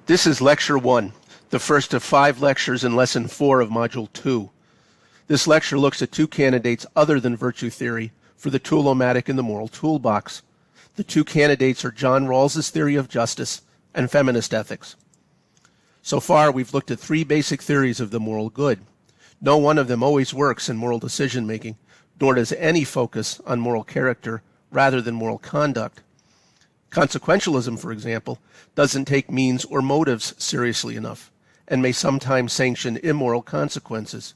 This is Lecture 1, the first of 5 lectures in Lesson 4 of Module 2. This lecture looks at 2 candidates other than virtue theory for the tool-o-matic in the moral toolbox. The 2 candidates are John Rawls' theory of justice and feminist ethics. So far, we've looked at 3 basic theories of the moral good. No one of them always works in moral decision-making, nor does any focus on moral character rather than moral conduct. Consequentialism, for example, doesn't take means or motives seriously enough and may sometimes sanction immoral consequences.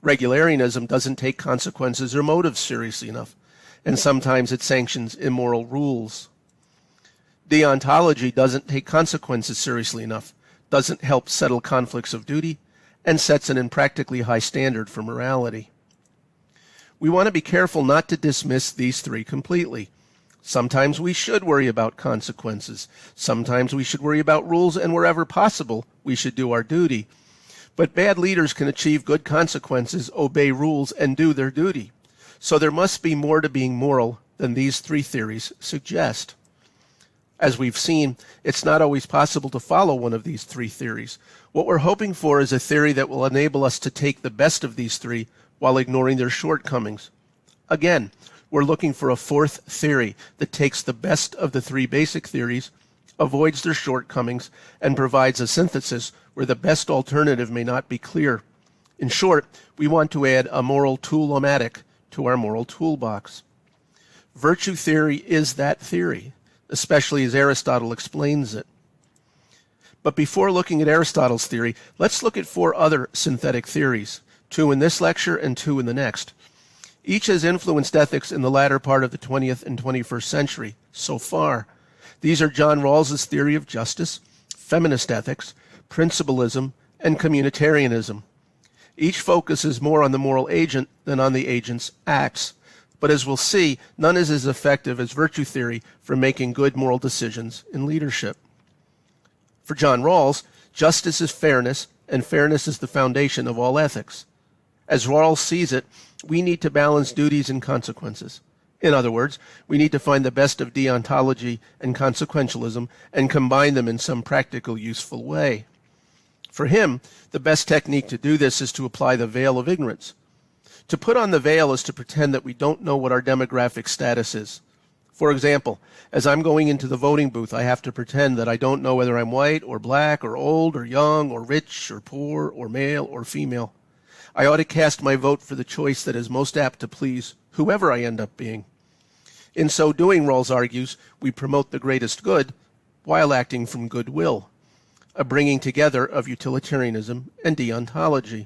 Regularianism doesn't take consequences or motives seriously enough, and sometimes it sanctions immoral rules. Deontology doesn't take consequences seriously enough, doesn't help settle conflicts of duty, and sets an impractically high standard for morality. We want to be careful not to dismiss these 3 completely. Sometimes we should worry about consequences. Sometimes we should worry about rules, and wherever possible, we should do our duty. But bad leaders can achieve good consequences, obey rules, and do their duty. So there must be more to being moral than these 3 theories suggest. As we've seen, it's not always possible to follow one of these 3 theories. What we're hoping for is a theory that will enable us to take the best of these 3 while ignoring their shortcomings. Again, we're looking for a 4th theory that takes the best of the 3 basic theories, avoids their shortcomings, and provides a synthesis where the best alternative may not be clear. In short, we want to add a moral tool-o-matic to our moral toolbox. Virtue theory is that theory, especially as Aristotle explains it. But before looking at Aristotle's theory, let's look at 4 other synthetic theories, 2 in this lecture and 2 in the next. Each has influenced ethics in the latter part of the 20th and 21st century so far. These are John Rawls' theory of justice, feminist ethics, principalism, and communitarianism. Each focuses more on the moral agent than on the agent's acts. But as we'll see, none is as effective as virtue theory for making good moral decisions in leadership. For John Rawls, justice is fairness, and fairness is the foundation of all ethics. As Rawls sees it, we need to balance duties and consequences. In other words, we need to find the best of deontology and consequentialism and combine them in some practical, useful way. For him, the best technique to do this is to apply the veil of ignorance. To put on the veil is to pretend that we don't know what our demographic status is. For example, as I'm going into the voting booth, I have to pretend that I don't know whether I'm white or black or old or young or rich or poor or male or female. I ought to cast my vote for the choice that is most apt to please whoever I end up being. In so doing, Rawls argues, we promote the greatest good while acting from goodwill, a bringing together of utilitarianism and deontology.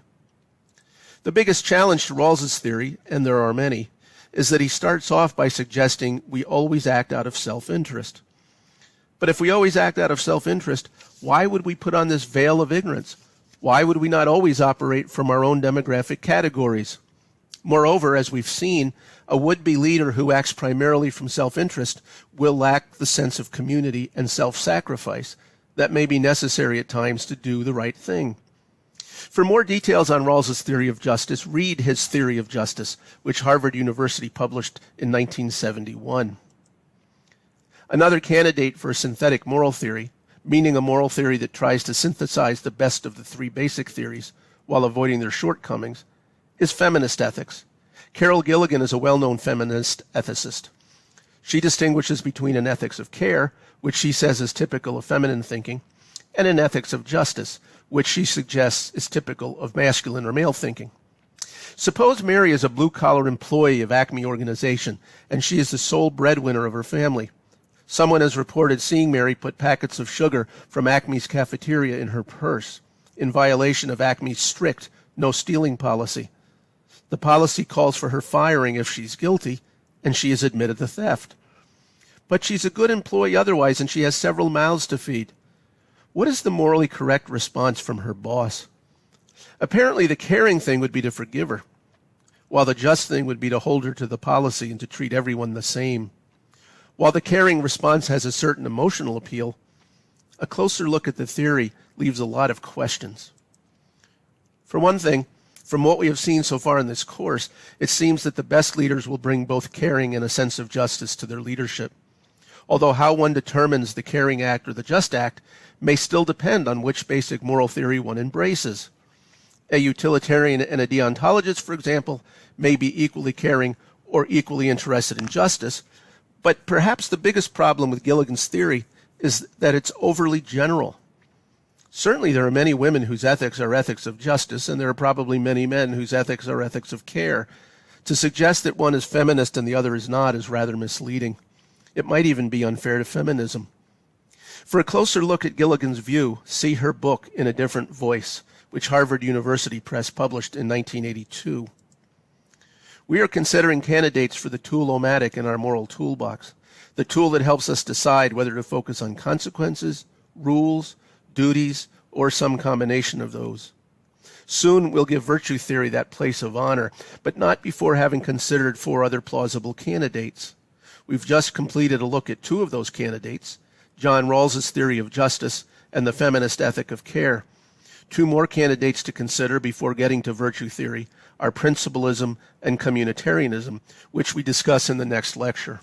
The biggest challenge to Rawls's theory, and there are many, is that he starts off by suggesting we always act out of self-interest. But if we always act out of self-interest, why would we put on this veil of ignorance? Why would we not always operate from our own demographic categories? Moreover, as we've seen, a would-be leader who acts primarily from self-interest will lack the sense of community and self-sacrifice that may be necessary at times to do the right thing. For more details on Rawls's theory of justice, read his Theory of Justice, which Harvard University published in 1971. Another candidate for a synthetic moral theory, meaning a moral theory that tries to synthesize the best of the 3 basic theories while avoiding their shortcomings, is feminist ethics. Carol Gilligan is a well-known feminist ethicist. She distinguishes between an ethics of care, which she says is typical of feminine thinking, and an ethics of justice, which she suggests is typical of masculine or male thinking. Suppose Mary is a blue-collar employee of Acme organization, and she is the sole breadwinner of her family. Someone has reported seeing Mary put packets of sugar from Acme's cafeteria in her purse, in violation of Acme's strict no-stealing policy. The policy calls for her firing if she's guilty, and she has admitted the theft. But she's a good employee otherwise, and she has several mouths to feed. What is the morally correct response from her boss? Apparently, the caring thing would be to forgive her, while the just thing would be to hold her to the policy and to treat everyone the same. While the caring response has a certain emotional appeal, a closer look at the theory leaves a lot of questions. For one thing, from what we have seen so far in this course, it seems that the best leaders will bring both caring and a sense of justice to their leadership. although how one determines the caring act or the just act may still depend on which basic moral theory one embraces. A utilitarian and a deontologist, for example, may be equally caring or equally interested in justice, but perhaps the biggest problem with Gilligan's theory is that it's overly general. Certainly there are many women whose ethics are ethics of justice, and there are probably many men whose ethics are ethics of care. To suggest that one is feminist and the other is not is rather misleading. It might even be unfair to feminism. For a closer look at Gilligan's view, see her book In a Different Voice, which Harvard University Press published in 1982. We are considering candidates for the tool-o-matic in our moral toolbox, the tool that helps us decide whether to focus on consequences, rules, duties, or some combination of those. Soon we'll give virtue theory that place of honor, but not before having considered 4 other plausible candidates. We've just completed a look at 2 of those candidates, John Rawls' theory of justice and the feminist ethic of care. 2 more candidates to consider before getting to virtue theory are principalism and communitarianism, which we discuss in the next lecture.